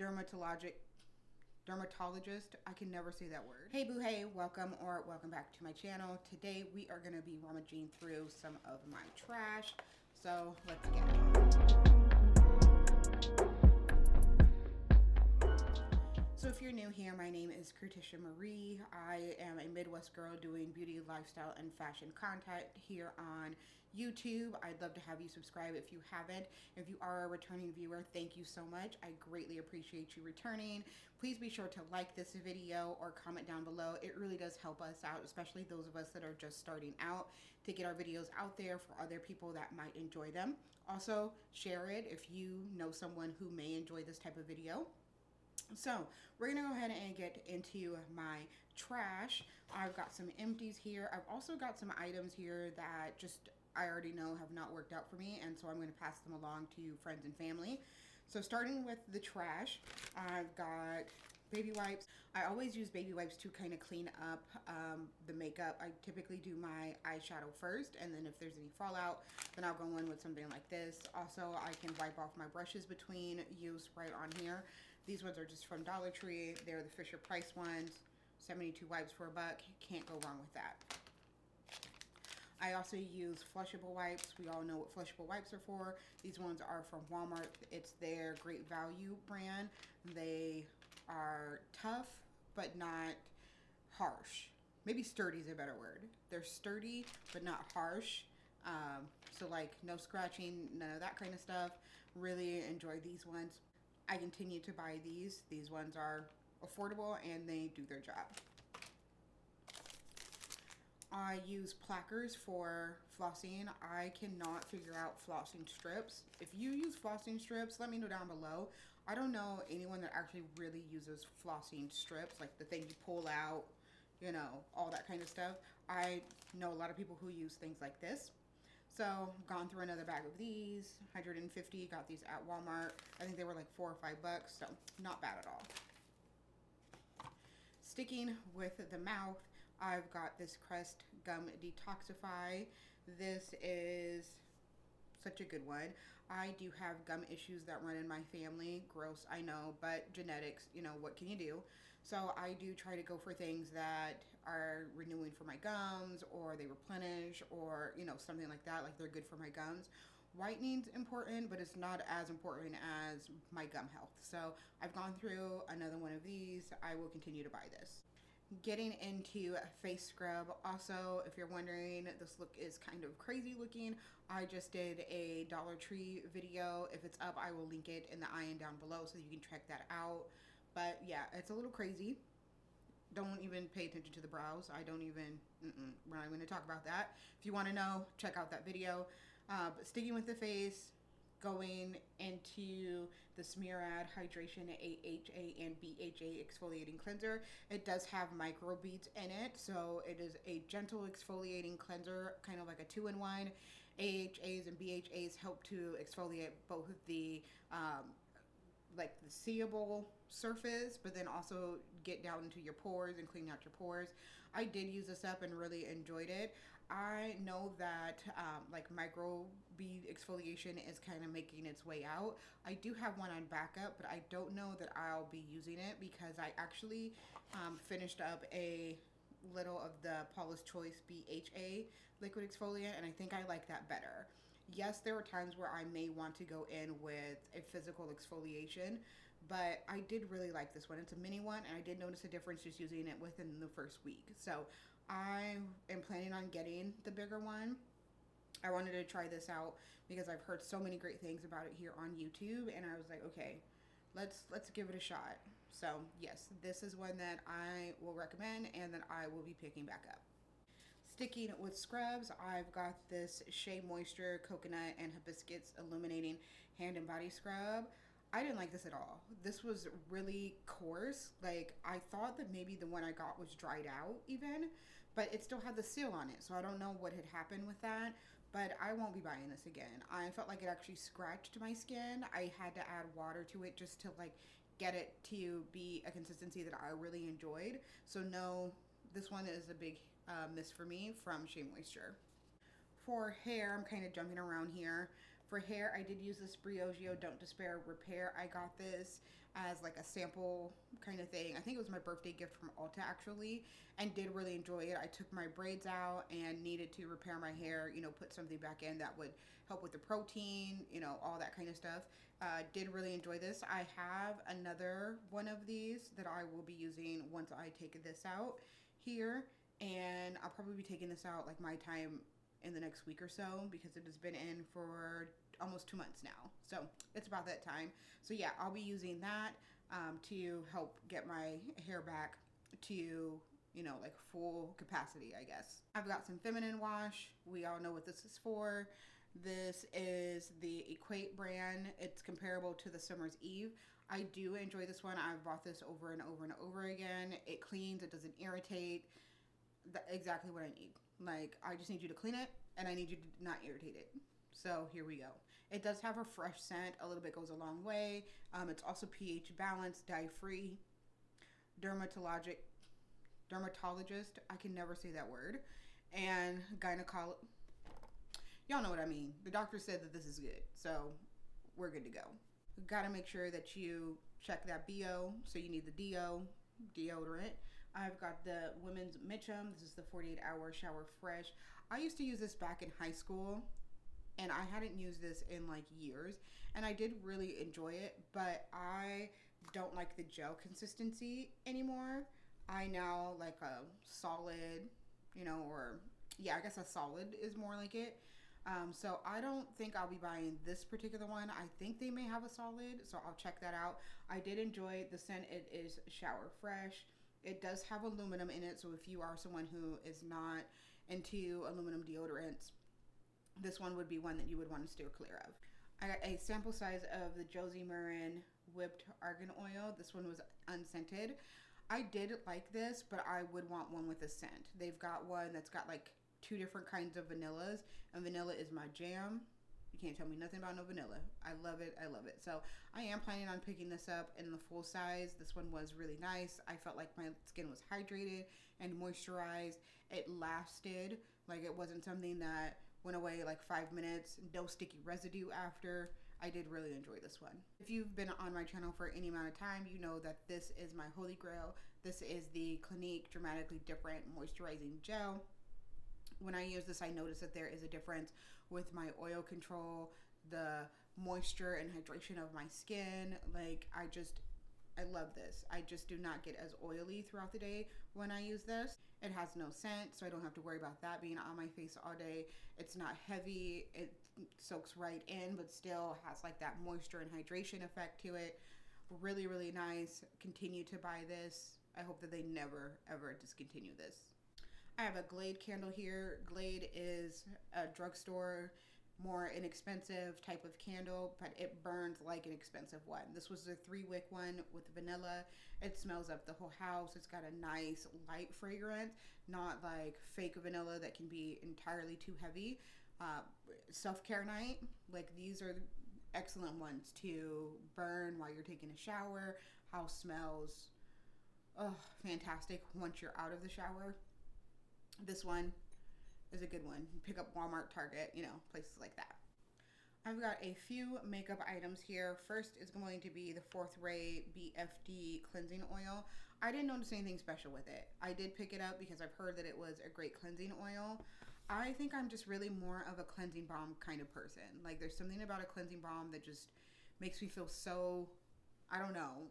dermatologist. I can never say that word. Hey boo hey, welcome back to my channel. Today we are going to be rummaging through some of my trash. So let's get it. So if you're new here, my name is Curtisha Marie. I am a Midwest girl doing beauty, lifestyle, and fashion content here on YouTube. I'd love to have you subscribe if you haven't. If you are a returning viewer, thank you so much. I greatly appreciate you returning. Please be sure to like this video or comment down below. It really does help us out, especially those of us that are just starting out, to get our videos out there for other people that might enjoy them. Also, share it if you know someone who may enjoy this type of video. So we're gonna go ahead and get into my trash. I've got some empties here. I've also got some items here that just I already know have not worked out for me, and so I'm going to pass them along to friends and family. So starting with the trash, I've got baby wipes. I always use baby wipes to kind of clean up the makeup. I typically do my eyeshadow first, and then if there's any fallout, then I'll go in with something like this. Also, I can wipe off my brushes between use right on here. These ones are just from Dollar Tree. They're the Fisher Price ones. 72 wipes for $1. Can't go wrong with that. I also use Flushable Wipes. We all know what Flushable Wipes are for. These ones are from Walmart. It's their Great Value brand. They are tough, but not harsh. Maybe sturdy is a better word. They're sturdy, but not harsh. So like no scratching, none of that kind of stuff. Really enjoy these ones. I continue to buy these. These ones are affordable and they do their job. I use plackers for flossing. I cannot figure out flossing strips. If you use flossing strips, let me know down below. I don't know anyone that actually really uses flossing strips, like the thing you pull out, you know, all that kind of stuff. I know a lot of people who use things like this. So gone through another bag of these, 150, got these at Walmart. I think they were like $4 or $5, so not bad at all. Sticking with the mouth, I've got this Crest Gum Detoxify. This is such a good one. I do have gum issues that run in my family. Gross, I know, but genetics, you know, what can you do? So I do try to go for things that are renewing for my gums, or they replenish, or, you know, something like that, like they're good for my gums. Whitening's important, but it's not as important as my gum health. So I've gone through another one of these. I will continue to buy this. Getting into face scrub. Also, if you're wondering, this look is kind of crazy looking. I just did a Dollar Tree video. If it's up, I will link it in the eye down below so you can check that out. But yeah, it's a little crazy. Don't even pay attention to the brows. I don't even, we're not going to talk about that. If you want to know, check out that video. But sticking with the face, going into the Smear Hydration AHA and BHA exfoliating cleanser. It does have microbeads in it, so it is a gentle exfoliating cleanser, kind of like a 2-in-1. AHAs and BHAs help to exfoliate both the like the seeable surface, but then also get down into your pores and clean out your pores. I did use this up and really enjoyed it. I know that like micro bead exfoliation is kind of making its way out. I do have one on backup, but I don't know that I'll be using it because I actually finished up a little of the Paula's Choice BHA liquid exfoliant, and I think I like that better. Yes, there are times where I may want to go in with a physical exfoliation, but I did really like this one. It's a mini one, and I did notice a difference just using it within the first week. So I am planning on getting the bigger one. I wanted to try this out because I've heard so many great things about it here on YouTube, and I was like, okay, let's give it a shot. So yes, this is one that I will recommend and that I will be picking back up. Sticking with scrubs, I've got this Shea Moisture Coconut and Hibiscus Illuminating Hand and Body Scrub. I didn't like this at all. This was really coarse. Like, I thought that maybe the one I got was dried out even, but it still had the seal on it. So I don't know what had happened with that, but I won't be buying this again. I felt like it actually scratched my skin. I had to add water to it just to like get it to be a consistency that I really enjoyed. So no, this one is a big miss for me from Shea Moisture. For hair, I'm kind of jumping around here. For hair, I did use this Briogeo Don't Despair Repair. I got this as like a sample kind of thing. I think it was my birthday gift from Ulta actually, and did really enjoy it. I took my braids out and needed to repair my hair, you know, put something back in that would help with the protein, you know, all that kind of stuff. Did really enjoy this. I have another one of these that I will be using once I take this out here, and I'll probably be taking this out like my time in the next week or so, because it has been in for almost 2 months now. So it's about that time. So yeah, I'll be using that to help get my hair back to, you know, like full capacity, I guess. I've got some feminine wash. We all know what this is for. This is the Equate brand. It's comparable to the Summer's Eve. I do enjoy this one. I've bought this over and over and over again. It cleans, it doesn't irritate. Exactly what I need. Like, I just need you to clean it, and I need you to not irritate it. So here we go. It does have a fresh scent. A little bit goes a long way. It's also pH balanced, dye free, dermatologist, I can never say that word, and gynecologist. Y'all know what I mean. The doctor said that this is good, so we're good to go. Gotta make sure that you check that BO. So you need the deodorant. I've got the Women's Mitchum. This is the 48-hour shower fresh. I used to use this back in high school, and I hadn't used this in like years, and I did really enjoy it, but I don't like the gel consistency anymore. I now like a solid, you know, or yeah, I guess a solid is more like it. So I don't think I'll be buying this particular one. I think they may have a solid, so I'll check that out. I did enjoy the scent. It is shower fresh. It does have aluminum in it, so if you are someone who is not into aluminum deodorants, this one would be one that you would want to steer clear of. I got a sample size of the Josie Marin Whipped Argan Oil. This one was unscented. I did like this, but I would want one with a scent. They've got one that's got like 2 different kinds of vanillas, and vanilla is my jam. You can't tell me nothing about no vanilla. I love it. I love it. So I am planning on picking this up in the full size. This one was really nice. I felt like my skin was hydrated and moisturized. It lasted. Like, it wasn't something that went away like 5 minutes. No sticky residue after. I did really enjoy this one. If you've been on my channel for any amount of time, you know that this is my holy grail. This is the Clinique Dramatically Different Moisturizing Gel. When I use this, I notice that there is a difference with my oil control, the moisture and hydration of my skin. Like, I love this. I just do not get as oily throughout the day when I use this. It has no scent, so I don't have to worry about that being on my face all day. It's not heavy. It soaks right in, but still has like that moisture and hydration effect to it. Really, really nice. Continue to buy this. I hope that they never, ever discontinue this. I have a Glade candle here. Glade is a drugstore, more inexpensive type of candle, but it burns like an expensive one. This was a 3-wick one with vanilla. It smells up the whole house. It's got a nice light fragrance, not like fake vanilla that can be entirely too heavy. Self-care night, like, these are excellent ones to burn while you're taking a shower. House smells, oh, fantastic once you're out of the shower. This one is a good one. Pick up Walmart, Target, you know, places like that. I've got a few makeup items here. First is going to be the Ray Bfd Cleansing Oil. I didn't notice anything special with it. I did pick it up because I've heard that it was a great cleansing oil. I think I'm just really more of a cleansing balm kind of person. Like, there's something about a cleansing balm that just makes me feel so, I don't know.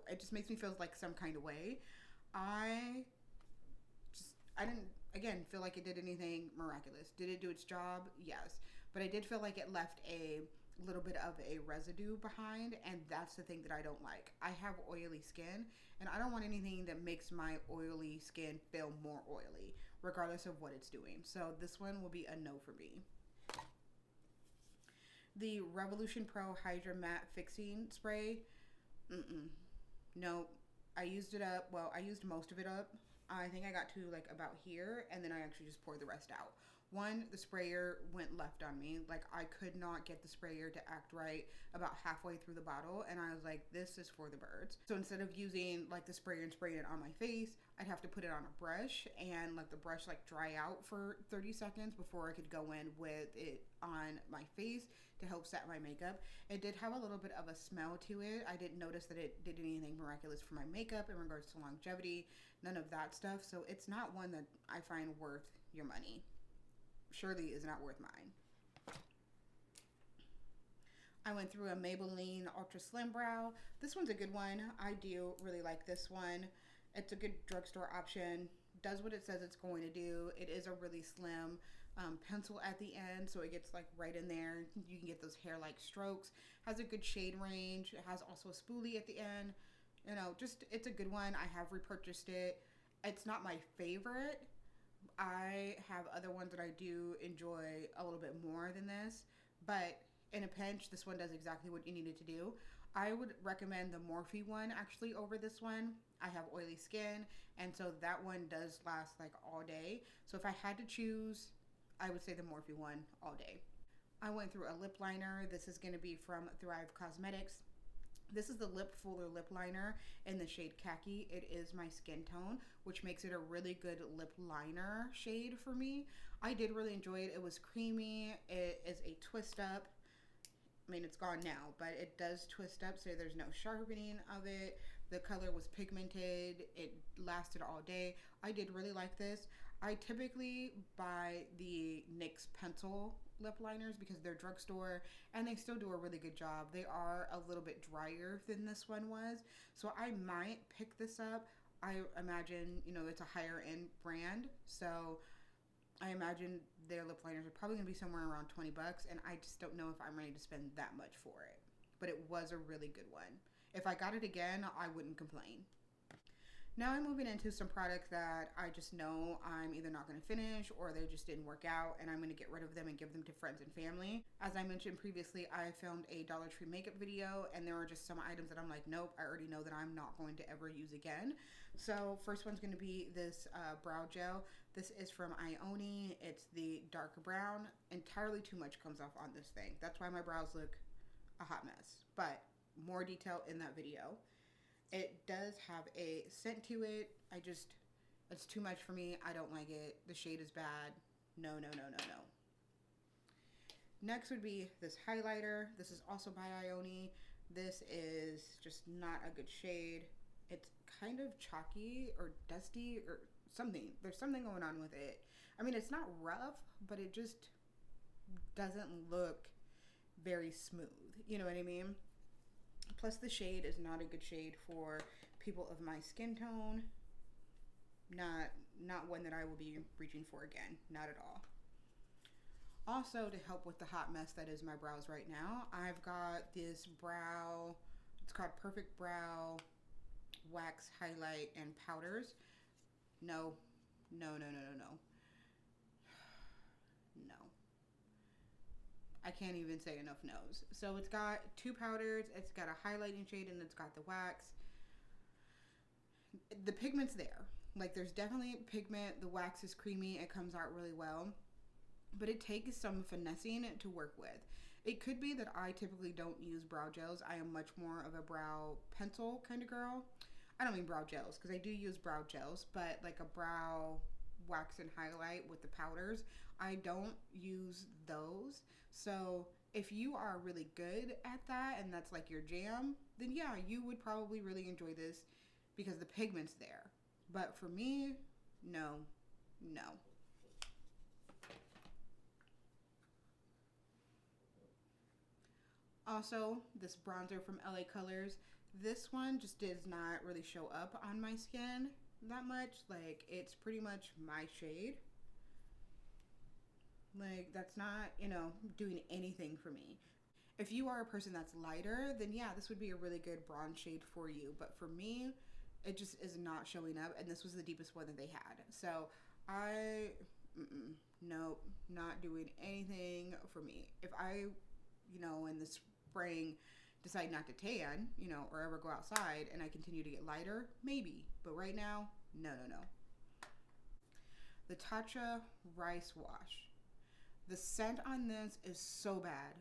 It just makes me feel like some kind of way. I didn't, again, feel like it did anything miraculous. Did it do its job? Yes. But I did feel like it left a little bit of a residue behind, and that's the thing that I don't like. I have oily skin, and I don't want anything that makes my oily skin feel more oily, regardless of what it's doing. So this one will be a no for me. The Revolution Pro Hydra Matte Fixing Spray. No, I used it up. Well, I used most of it up. I think I got to like about here, and then I actually just poured the rest out. One, the sprayer went left on me. Like, I could not get the sprayer to act right about halfway through the bottle, and I was like, this is for the birds. So instead of using like the sprayer and spraying it on my face, I'd have to put it on a brush and let the brush like dry out for 30 seconds before I could go in with it on my face to help set my makeup. It did have a little bit of a smell to it. I didn't notice that it did anything miraculous for my makeup in regards to longevity, none of that stuff. So it's not one that I find worth your money. Surely is not worth mine. I went through a Maybelline Ultra Slim Brow. This one's a good one. I do really like this one. It's a good drugstore option. Does what it says it's going to do. It is a really slim pencil at the end, so it gets like right in there. You can get those hair-like strokes. Has a good shade range. It has also a spoolie at the end. You know, just, it's a good one. I have repurchased it. It's not my favorite. I have other ones that I do enjoy a little bit more than this, but in a pinch, this one does exactly what you need it to do. I would recommend the Morphe one actually over this one. I have oily skin, and so that one does last like all day. So if I had to choose, I would say the Morphe one all day. I went through a lip liner. This is going to be from Thrive Cosmetics. This is the Lip Fuller lip liner in the shade Khaki. It is my skin tone, which makes it a really good lip liner shade for me. I did really enjoy it. It was creamy. It is a twist up. I mean, it's gone now, but it does twist up, so there's no sharpening of it. The color was pigmented. It lasted all day. I did really like this. I typically buy the NYX pencil lip liners because they're drugstore and they still do a really good job. They are a little bit drier than this one was, so I might pick this up. I imagine, you know, it's a higher end brand, so I imagine their lip liners are probably gonna be somewhere around 20 bucks, and I just don't know if I'm ready to spend that much for it. But it was a really good one. If I got it again, I wouldn't complain. Now I'm moving into some products that I just know I'm either not going to finish or they just didn't work out, and I'm going to get rid of them and give them to friends and family. As I mentioned previously, I filmed a Dollar Tree makeup video, and there are just some items that I'm like, nope, I already know that I'm not going to ever use again. So first one's going to be this brow gel. This is from Ioni. It's the dark brown. Entirely too much comes off on this thing. That's why my brows look a hot mess, but more detail in that video. It does have a scent to it. It's too much for me. I don't like it. The shade is bad. No, no, no, no, no. Next would be this highlighter. This is also by Ioni. This is just not a good shade. It's kind of chalky or dusty or something. There's something going on with it. I mean, it's not rough, but it just doesn't look very smooth. You know what I mean? Plus the shade is not a good shade for people of my skin tone. Not one that I will be reaching for again. Not at all. Also, to help with the hot mess that is my brows right now, I've got this brow, it's called Perfect Brow Wax Highlight and Powders. No, no, no, no, no, no. No. I can't even say enough no's. So it's got two powders, it's got a highlighting shade, and it's got the wax. The pigment's there. Like, there's definitely pigment. The wax is creamy. It comes out really well. But it takes some finessing to work with. It could be that I typically don't use brow gels. I am much more of a brow pencil kind of girl. I don't mean brow gels, because I do use brow gels, but like a brow wax and highlight with the powders, I don't use those. So if you are really good at that and that's like your jam, then yeah, you would probably really enjoy this because the pigment's there. But for me, no, no. Also, this bronzer from LA Colors, this one just does not really show up on my skin that much. Like, it's pretty much my shade. Like, that's not, you know, doing anything for me. If you are a person that's lighter, then yeah, this would be a really good bronze shade for you. But for me, it just is not showing up, and this was the deepest one that they had. So nope, not doing anything for me. If I, you know, in the spring decide not to tan, you know, or ever go outside and I continue to get lighter, maybe. But right now, no, no, no. The Tatcha Rice Wash. The scent on this is so bad.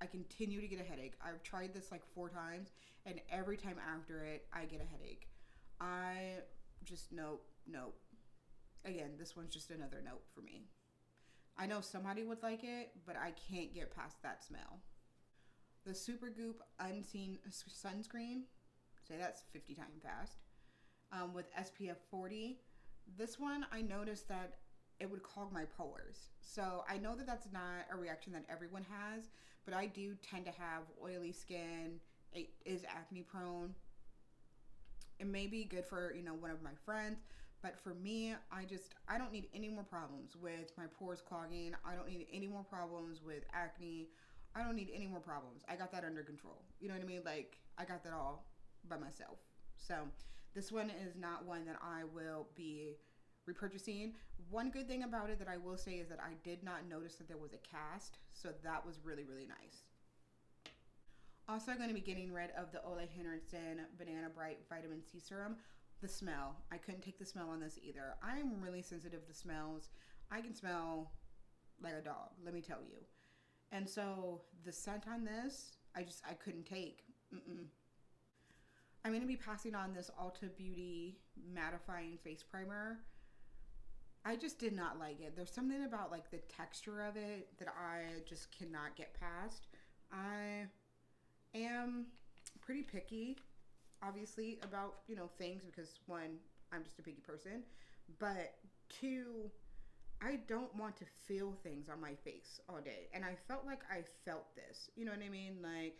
I continue to get a headache. I've tried this like 4 times, and every time after it, I get a headache. I just, nope, nope. Again, this one's just another nope for me. I know somebody would like it, but I can't get past that smell. The Super Goop Unseen Sunscreen, say that's 50 times fast, with SPF 40. This one, I noticed that it would clog my pores. So I know that that's not a reaction that everyone has, but I do tend to have oily skin. It is acne prone. It may be good for, one of my friends, but for me, I don't need any more problems with my pores clogging. I don't need any more problems with acne. I don't need any more problems. I got that under control. You know what I mean? Like, I got that all by myself. So this one is not one that I will be repurchasing. One good thing about it that I will say is that I did not notice that there was a cast, so that was really, really nice. Also, I'm going to be getting rid of the Ole Henderson Banana Bright Vitamin C Serum. The smell. I couldn't take the smell on this either. I'm really sensitive to smells. I can smell like a dog, let me tell you. And so the scent on this, I couldn't take. I'm going to be passing on this Ulta Beauty Mattifying Face Primer. I just did not like it. There's something about like the texture of it that I just cannot get past. I am pretty picky, obviously, about, things because, one, I'm just a picky person, but two, I don't want to feel things on my face all day. And I felt like I felt this. You know what I mean? Like,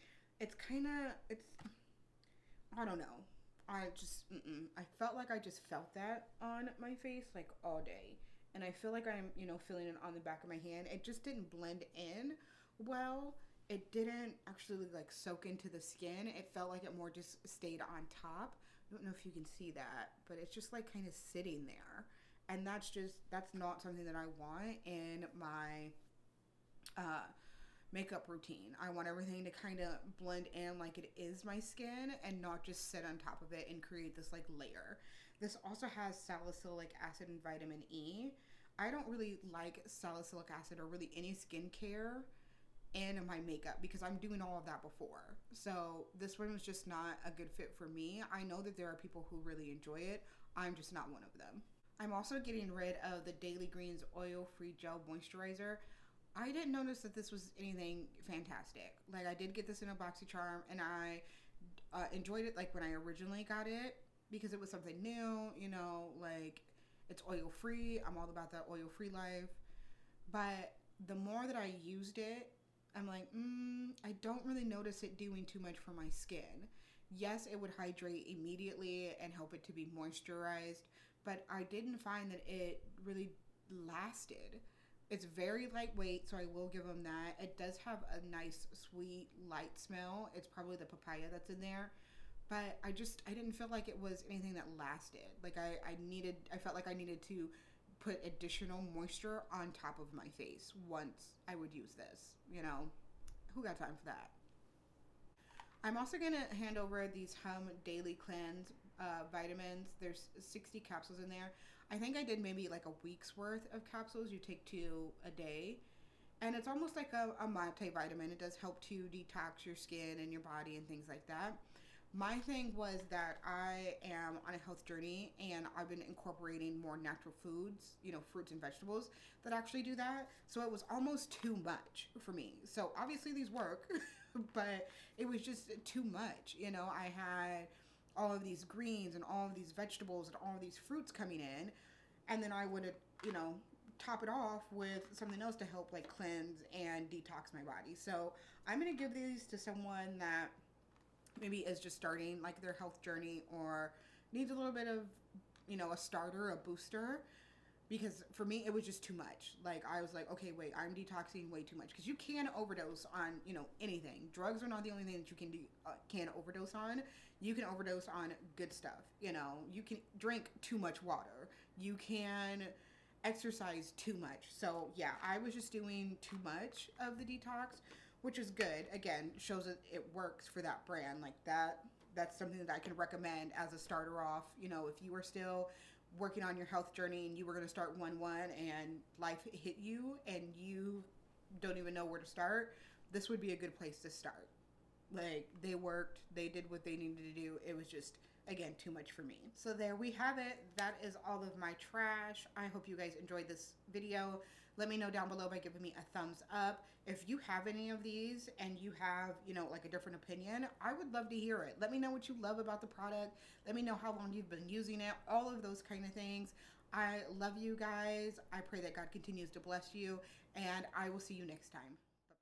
I don't know. I felt like I just felt that on my face, like, all day. And I feel like I'm, feeling it on the back of my hand. It just didn't blend in well. It didn't actually, like, soak into the skin. It felt like it more just stayed on top. I don't know if you can see that, but it's just, like, kind of sitting there. And that's not something that I want in my makeup routine. I want everything to kind of blend in like it is my skin and not just sit on top of it and create this like layer. This also has salicylic acid and vitamin E. I don't really like salicylic acid or really any skincare in my makeup because I'm doing all of that before. So this one was just not a good fit for me. I know that there are people who really enjoy it. I'm just not one of them. I'm also getting rid of the Daily Greens Oil-Free Gel Moisturizer. I didn't notice that this was anything fantastic. Like, I did get this in a BoxyCharm, and I enjoyed it, like, when I originally got it, because it was something new, like, it's oil-free. I'm all about that oil-free life. But the more that I used it, I'm like, I don't really notice it doing too much for my skin. Yes, it would hydrate immediately and help it to be moisturized, but I didn't find that it really lasted. It's very lightweight, so I will give them that. It does have a nice, sweet, light smell. It's probably the papaya that's in there. But I didn't feel like it was anything that lasted. Like I felt like I needed to put additional moisture on top of my face once I would use this. Who got time for that? I'm also going to hand over these Hum Daily Cleanse vitamins. There's 60 capsules in there. I think I did maybe like a week's worth of capsules. You take 2 a day. And it's almost like a multivitamin. It does help to detox your skin and your body and things like that. My thing was that I am on a health journey and I've been incorporating more natural foods, fruits and vegetables that actually do that. So it was almost too much for me. So obviously these work, but it was just too much. I had all of these greens and all of these vegetables and all of these fruits coming in. And then I would, top it off with something else to help like cleanse and detox my body. So I'm going to give these to someone that maybe is just starting like their health journey or needs a little bit of, a starter, a booster. Because for me, it was just too much. Like, I was like, okay, wait, I'm detoxing way too much. Because you can overdose on, anything. Drugs are not the only thing that you can overdose on. You can overdose on good stuff. You can drink too much water. You can exercise too much. So, yeah, I was just doing too much of the detox, which is good. Again, shows that it works for that brand. Like, that's something that I can recommend as a starter off. If you are still working on your health journey and you were going to start 1-1 and life hit you and you don't even know where to start, this would be a good place to start. Like, they worked, they did what they needed to do. It was just, again, too much for me. So there we have it. That is all of my trash. I hope you guys enjoyed this video. Let me know down below by giving me a thumbs up. If you have any of these and you have, you know, like a different opinion, I would love to hear it. Let me know what you love about the product. Let me know how long you've been using it, all of those kind of things. I love you guys. I pray that God continues to bless you, and I will see you next time.